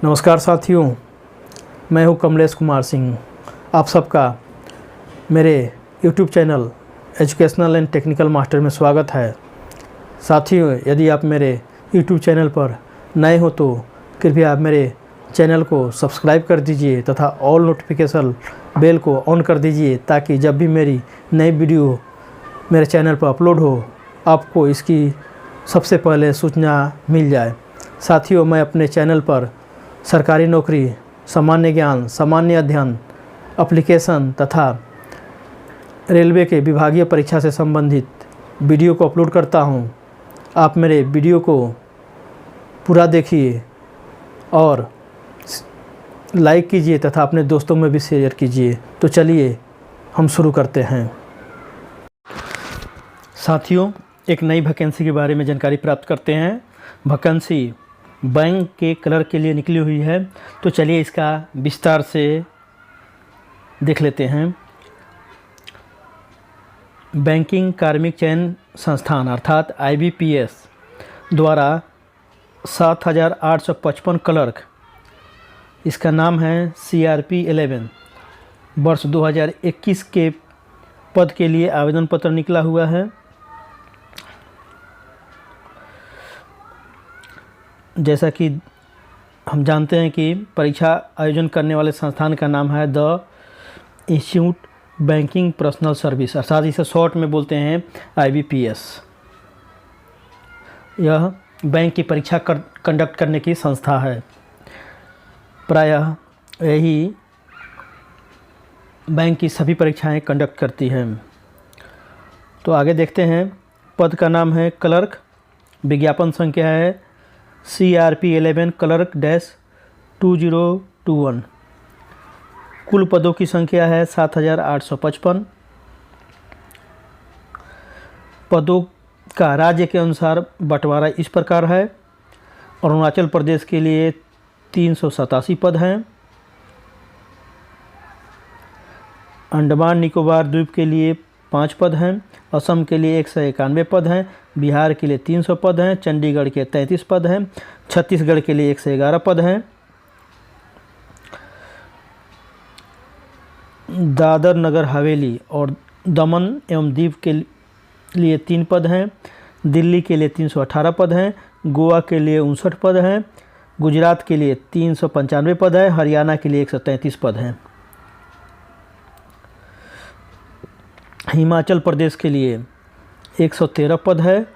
नमस्कार साथियों, मैं हूं कमलेश कुमार सिंह। आप सबका मेरे YouTube channel educational and technical master में स्वागत है। साथियों, यदि आप मेरे YouTube चैनल पर नए हो तो कृपया आप मेरे चैनल को सब्सक्राइब कर दीजिए तथा ऑल नोटिफिकेशन बेल को ऑन कर दीजिए ताकि जब भी मेरी नई वीडियो मेरे चैनल पर अपलोड हो आपको इसकी सबसे पहले सूचना मिल जाए। साथियों, मैं अपने चैनल पर सरकारी नौकरी, सामान्य ज्ञान, सामान्य अध्ययन, एप्लीकेशन तथा रेलवे के विभागीय परीक्षा से संबंधित वीडियो को अपलोड करता हूं। आप मेरे वीडियो को पूरा देखिए और लाइक कीजिए तथा अपने दोस्तों में भी शेयर कीजिए। तो चलिए हम शुरू करते हैं। साथियों, एक नई वैकेंसी के बारे में जानकारी प्राप्त करते हैं। वैकेंसी बैंक के क्लर्क के लिए निकली हुई है, तो चलिए इसका विस्तार से देख लेते हैं। बैंकिंग कार्मिक चयन संस्थान अर्थात IBPS द्वारा 7,855 क्लर्क, इसका नाम है CRP 11 वर्ष 2021 के पद के लिए आवेदन पत्र निकला हुआ है। जैसा कि हम जानते हैं कि परीक्षा आयोजन करने वाले संस्थान का नाम है the institute banking personal service, अर्थात इसे शॉर्ट में बोलते हैं IBPS। यह बैंक की परीक्षा कंडक्ट करने की संस्था है। प्रायः यही बैंक की सभी परीक्षाएं कंडक्ट करती हैं। तो आगे देखते हैं। पद का नाम है क्लर्क। विज्ञापन संख्या है CRP 11 क्लर्क -2021। कुल पदों की संख्या है 7,855। पदों का राज्य के अनुसार बंटवारा इस प्रकार है। अरुणाचल प्रदेश के लिए 387 पद हैं। अंडमान निकोबार द्वीप के लिए 5 पद हैं। असम के लिए 191 पद हैं। बिहार के लिए 300 पद हैं। चंडीगढ़ के 33 पद हैं। छत्तीसगढ़ के लिए 111 पद हैं। दादर नगर हवेली और दमन एवं दीव के लिए 3 पद हैं। दिल्ली के लिए 318 पद हैं। गोवा के लिए 59 पद हैं। गुजरात के लिए 395 पद हैं। हरियाणा के लिए 133 पद हैं। हिमाचल प्रदेश के लिए 113 पद है।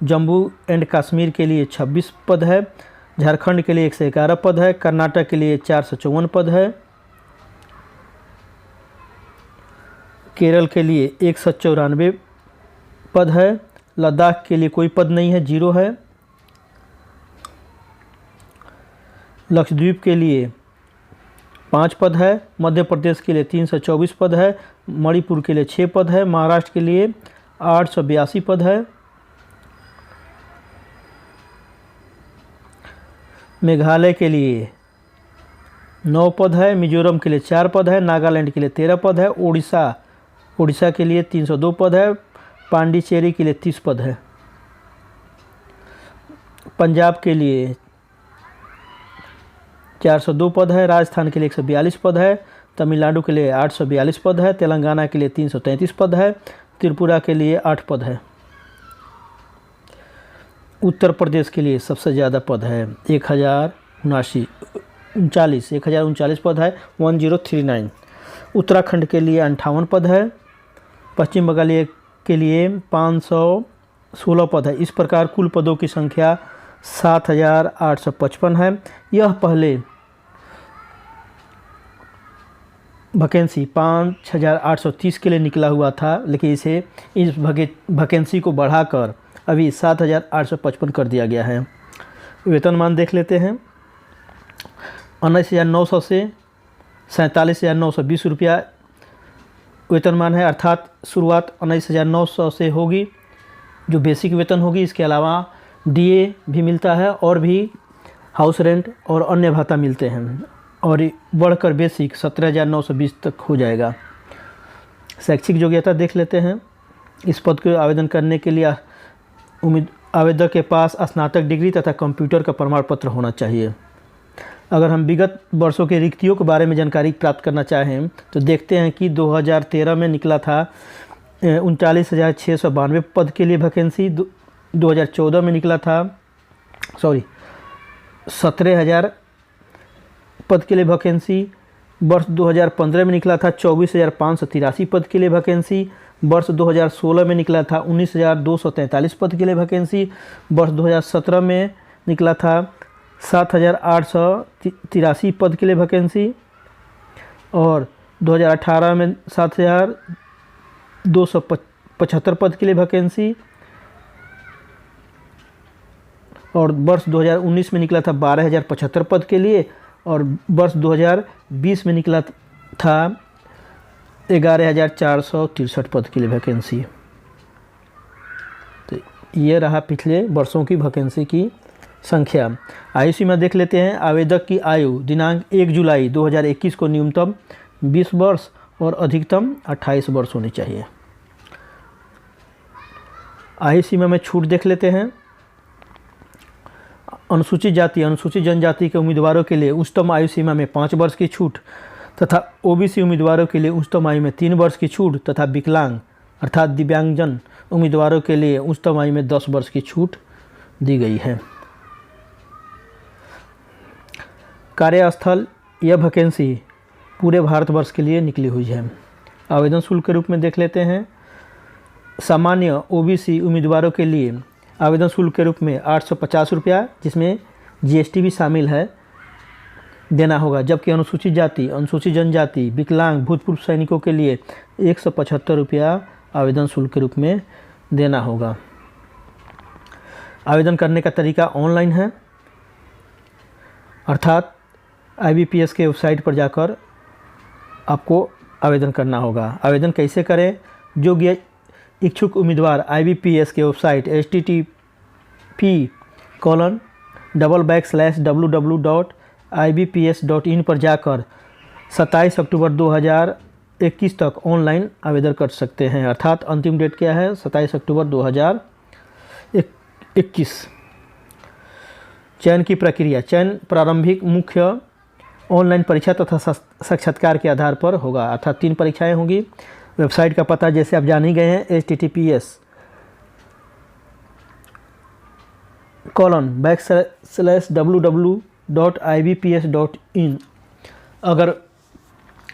जम्मू एंड कश्मीर के लिए 26 पद है। झारखंड के लिए 111 पद है। कर्नाटक के लिए 454 पद है। केरल के लिए 194 पद है। लद्दाख के लिए कोई पद नहीं है, 0 है। लक्षद्वीप के लिए 5 पद है। मध्य प्रदेश के लिए 324 पद है। मणिपुर के लिए 6 पद है। महाराष्ट्र के लिए 882 पद है। मेघालय के लिए 9 पद है। मिजोरम के लिए 4 पद है। नागालैंड के लिए 13 पद है। उड़ीसा के लिए 302 पद है। पांडिचेरी के लिए 30 पद है। पंजाब के लिए 402 पद है। राजस्थान के लिए 142 पद है। तमिलनाडु के लिए 842 पद है। तेलंगाना के लिए 333 पद है। त्रिपुरा के लिए 8 पद है। उत्तर प्रदेश के लिए सबसे ज़्यादा पद है, 1039 पद है, 1039। उत्तराखंड के लिए 58 पद है। पश्चिम बंगाल के लिए 516 पद है। इस प्रकार कुल पदों की संख्या 7,855 है। यह पहले वैकेंसी 5,830 के लिए निकला हुआ था, लेकिन इस वैकेंसी को बढ़ाकर अभी 7,855 कर दिया गया है। वेतनमान देख लेते हैं। 19,900 से 47,920 रुपया वेतनमान है, अर्थात शुरुआत 19,900 से होगी जो बेसिक वेतन होगी। इसके अलावा DA भी मिलता है और भी हाउस रेंट और अन्य भत्ता मिलते हैं और बढ़कर बेसिक 17,920 तक हो जाएगा। शैक्षिक योग्यता देख लेते हैं। इस पद को आवेदन करने के लिए आवेदक के पास स्नातक डिग्री तथा कंप्यूटर का प्रमाण पत्र होना चाहिए। अगर हम विगत वर्षों के रिक्तियों के बारे में जानकारी प्राप्त करना चाहें तो देखते हैं कि 2013 में निकला था 39,692 पद के लिए वैकेंसी। 2014 में निकला था 17,000 पद के लिए वैकेंसी। वर्ष 2015 में निकला था 24,583 पद के लिए वैकेंसी। वर्ष 2016 में निकला था 19,243 पद के लिए वैकेंसी। वर्ष 2017 में निकला था 7,883 पद के लिए वैकेंसी। और 2018 में 7,275 पद के लिए वैकेंसी। और वर्ष 2019 में निकला था 12,075 पद के लिए। और वर्ष 2020 में निकला था 11,463 पद के लिए वैकेंसी। तो ये रहा पिछले वर्षों की वैकेंसी की संख्या। आयु सीमा देख लेते हैं। आवेदक की आयु दिनांक 1 जुलाई 2021 को न्यूनतम 20 वर्ष और अधिकतम 28 वर्ष होनी चाहिए। आयु सीमा में छूट देख लेते हैं। अनुसूचित जाति अनुसूचित जनजाति के उम्मीदवारों के लिए उच्चतम आयु सीमा में 5 वर्ष की छूट तथा ओबीसी उम्मीदवारों के लिए उच्चतम आयु में 3 वर्ष की छूट तथा विकलांग अर्थात दिव्यांगजन उम्मीदवारों के लिए उच्चतम आयु में 10 वर्ष की छूट दी गई है। कार्यस्थल यह वैकेंसी पूरे भारतवर्ष के लिए निकली हुई है। आवेदन शुल्क के रूप में देख लेते हैं। सामान्य ओबीसी उम्मीदवारों के लिए आवेदन शुल्क के रूप में 850 रुपया, जिसमें जीएसटी भी शामिल है, देना होगा। जबकि अनुसूचित जाति अनुसूचित जनजाति विकलांग भूतपूर्व सैनिकों के लिए 175 रुपया आवेदन शुल्क के रूप में देना होगा। आवेदन करने का तरीका ऑनलाइन है, अर्थात IBPS के वेबसाइट पर जाकर आपको आवेदन करना होगा। आवेदन कैसे करें? योग्य इच्छुक उम्मीदवार IBPS के वेबसाइट http://www.ibps.in पर जाकर 27 अक्टूबर 2021 तक ऑनलाइन आवेदन कर सकते हैं। अर्थात अंतिम डेट क्या है? 27 अक्टूबर 2021। चयन की प्रक्रिया। चयन प्रारंभिक मुख्य ऑनलाइन परीक्षा तथा साक्षात्कार के आधार पर होगा, अर्थात 3 परीक्षाएं होंगी। वेबसाइट का पता जैसे आप जान ही गए हैं, https://www.ibps.in। अगर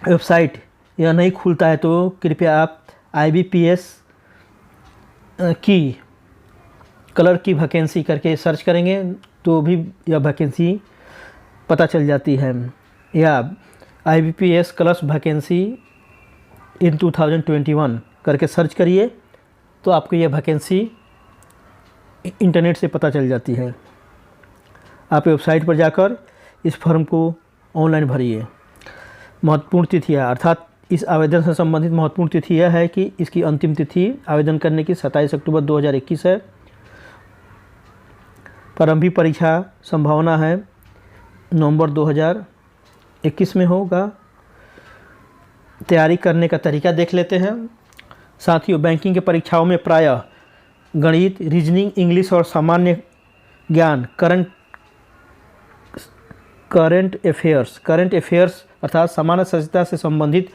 वेबसाइट यह नहीं खुलता है तो कृपया आप IBPS की कलर की वैकेंसी करके सर्च करेंगे तो भी यह वैकेंसी पता चल जाती है। या IBPS कलर्स वैकेंसी इन 2021 करके सर्च करिए तो आपको यह वैकेंसी इंटरनेट से पता चल जाती है। आप वेबसाइट पर जाकर इस फॉर्म को ऑनलाइन भरिए। महत्वपूर्ण तिथियाँ, अर्थात इस आवेदन से संबंधित महत्वपूर्ण तिथि यह है कि इसकी अंतिम तिथि आवेदन करने की 27 अक्टूबर 2021 है। प्रारंभिक परीक्षा संभावना है नवंबर 2021 में होगा। तैयारी करने का तरीका देख लेते हैं। साथियों, बैंकिंग के परीक्षाओं में प्रायः गणित, रीजनिंग, इंग्लिश और सामान्य ज्ञान, करंट अफेयर्स अर्थात सामान्य सचेतता से संबंधित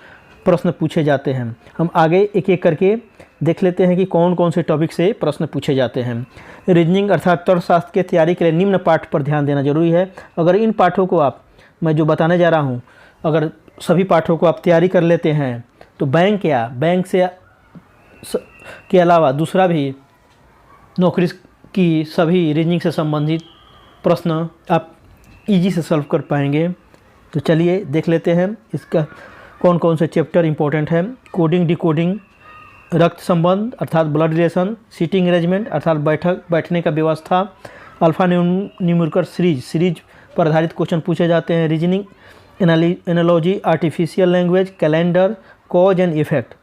प्रश्न पूछे जाते हैं। हम आगे एक एक करके देख लेते हैं कि कौन कौन से टॉपिक से प्रश्न पूछे जाते हैं। रीजनिंग अर्थात तर्कशास्त्र की तैयारी के लिए निम्न पाठ पर ध्यान देना जरूरी है। अगर इन पाठों को मैं जो बताने जा रहा हूँ, अगर सभी पाठों को आप तैयारी कर लेते हैं तो बैंक से के अलावा दूसरा भी नौकरी की सभी रीजनिंग से संबंधित प्रश्न आप इजी से सॉल्व कर पाएंगे। तो चलिए देख लेते हैं इसका कौन कौन से चैप्टर इंपॉर्टेंट है। कोडिंग, डिकोडिंग, रक्त संबंध अर्थात ब्लड रिलेशन, सीटिंग अरेंजमेंट अर्थात बैठने का व्यवस्था, अल्फा न्यूमेरिकल सीरीज पर आधारित क्वेश्चन पूछे जाते हैं। Reasoning, analogy, artificial language, calendar, cause and effect,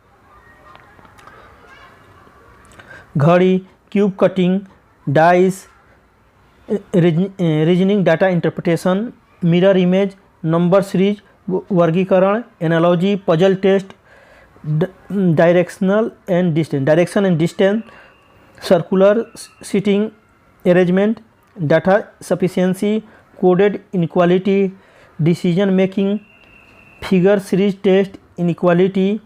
घड़ी, cube cutting, dice, reasoning, data interpretation, mirror image, number series, वर्गीकरण, analogy, puzzle test, direction and distance, circular seating arrangement, data sufficiency, coded inequality, decision making, figure series test, inequality,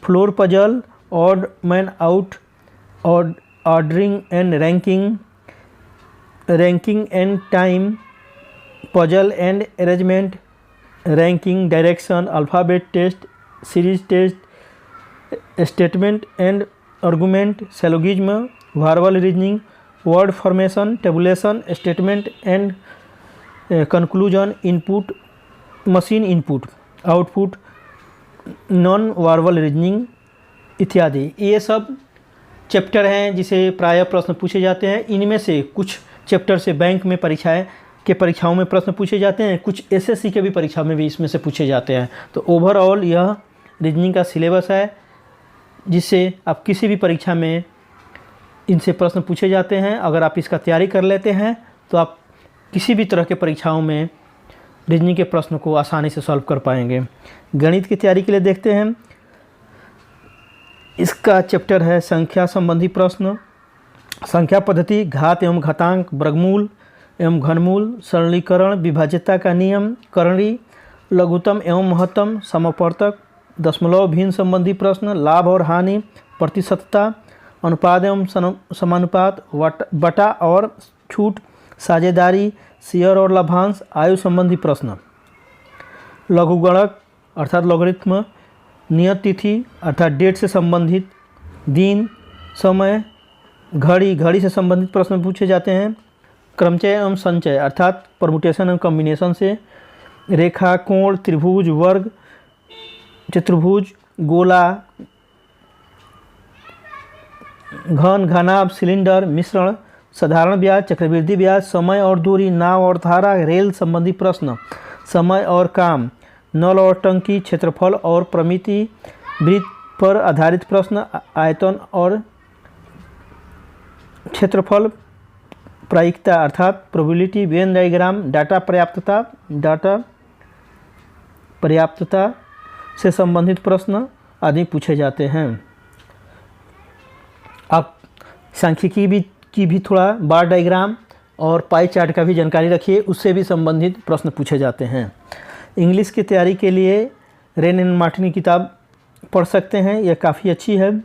floor puzzle, odd man out, ordering and ranking and time, puzzle and arrangement, ranking, direction, alphabet test, series test, statement and argument, syllogism, verbal reasoning, word formation, tabulation, statement and conclusion, input, machine input, output, non verbal reasoning इत्यादि। ये सब chapter हैं जिसे प्रायः प्रश्न पूछे जाते हैं। इनमें से कुछ चैप्टर से बैंक में परीक्षाओं में प्रश्न पूछे जाते हैं, कुछ एसएससी के भी परीक्षा में भी इसमें से पूछे जाते हैं। तो ओवरऑल यह रीजनिंग का सिलेबस है जिससे आप किसी भी परीक्षा में इनसे प्रश्न पूछे जाते हैं। अगर आप इसका तैयारी कर लेते हैं तो आप किसी भी तरह के परीक्षाओं में रीजनिंग के प्रश्न को आसानी से सॉल्व कर पाएंगे। गणित की तैयारी के लिए देखते हैं, इसका चैप्टर है संख्या संबंधी प्रश्न, संख्या पद्धति, घात एवं घातांक, वर्गमूल एवं घनमूल, सरलीकरण, विभाज्यता का नियम, करणी, लघुत्तम एवं महत्तम, समवर्तक, दशमलव भिन्न संबंधी प्रश्न, लाभ और हानि, प्रतिशतता, अनुपात एवं समानुपात, बटा और छूट, साझेदारी, शेयर और लाभांश, आयु संबंधी प्रश्न, लघुगणक अर्थात लॉगरिथम, नियत तिथि अर्थात डेट से संबंधित, दिन, समय, घड़ी से संबंधित प्रश्न पूछे जाते हैं, क्रमचय एवं संचय अर्थात परमुटेशन एवं कॉम्बिनेशन से, रेखा, कोण, त्रिभुज, वर्ग, चतुर्भुज, गोला, घन, घनाभ, सिलेंडर, मिश्रण, साधारण ब्याज, चक्रवृद्धि ब्याज, समय और दूरी, नाव और धारा, रेल संबंधी प्रश्न, समय और काम, नल और टंकी, क्षेत्रफल और प्रमिति, वृत्त पर आधारित प्रश्न, आयतन और क्षेत्रफल, प्रायिकता अर्थात प्रोबेबिलिटी, वेन डायग्राम, डाटा पर्याप्तता से संबंधित प्रश्न आदि पूछे जाते हैं। आप सांख्यिकी की भी थोड़ा बार डायग्राम और पाई चार्ट का भी जानकारी रखिए, उससे भी संबंधित प्रश्न पूछे जाते हैं। इंग्लिश की तैयारी के लिए रेन एंड मार्टिन की किताब पढ़ सकते हैं, यह काफ़ी अच्छी है।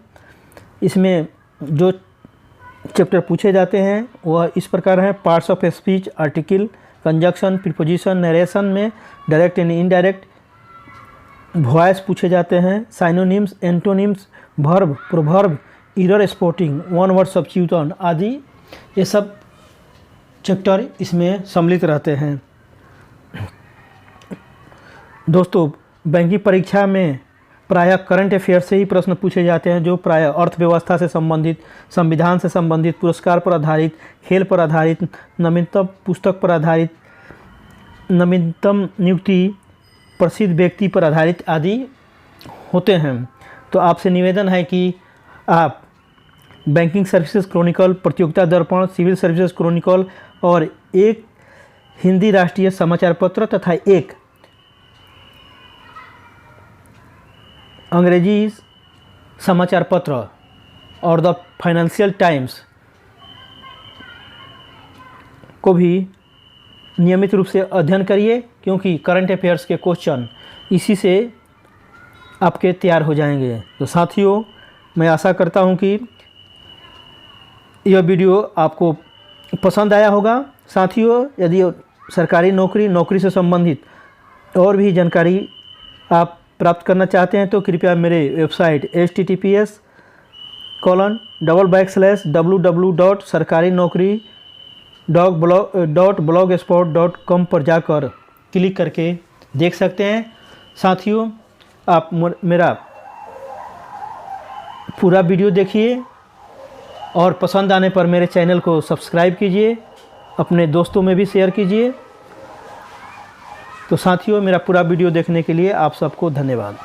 इसमें जो चैप्टर पूछे जाते हैं वह इस प्रकार हैं, parts of speech, article, conjunction, preposition, narration में डायरेक्ट एंड इनडायरेक्ट, वॉइस पूछे जाते हैं, synonyms, antonyms, verb, proverb, error spotting, one word substitution आदि, ये सब चैप्टर इसमें सम्मिलित रहते हैं। दोस्तों, बैंकिंग परीक्षा में प्रायः करंट अफेयर से ही प्रश्न पूछे जाते हैं, जो प्रायः अर्थव्यवस्था से संबंधित, संविधान से संबंधित, पुरस्कार पर आधारित, खेल पर आधारित, नवीनतम पुस्तक पर आधारित, नवीनतम नियुक्ति, प्रसिद्ध व्यक्ति पर आधारित आदि होते हैं। तो आपसे निवेदन है कि आप बैंकिंग सर्विसेज क्रॉनिकल, प्रतियोगिता दर्पण, सिविल सर्विसेज क्रॉनिकल और एक हिंदी राष्ट्रीय समाचार पत्र तथा एक अंग्रेजी समाचार पत्र और द फाइनेंशियल टाइम्स को भी नियमित रूप से अध्ययन करिए, क्योंकि करंट अफेयर्स के क्वेश्चन इसी से आपके तैयार हो जाएंगे। तो साथियों, मैं आशा करता हूं कि यह वीडियो आपको पसंद आया होगा। साथियों, यदि सरकारी नौकरी से संबंधित और भी जानकारी आप प्राप्त करना चाहते हैं तो कृपया मेरे वेबसाइट https://www.sarkarinokri.blogspot.com पर जाकर क्लिक करके देख सकते हैं। साथियों, आप मेरा पूरा वीडियो देखिए और पसंद आने पर मेरे चैनल को सब्सक्राइब कीजिए, अपने दोस्तों में भी शेयर कीजिए। तो साथियों, मेरा पूरा वीडियो देखने के लिए आप सबको धन्यवाद।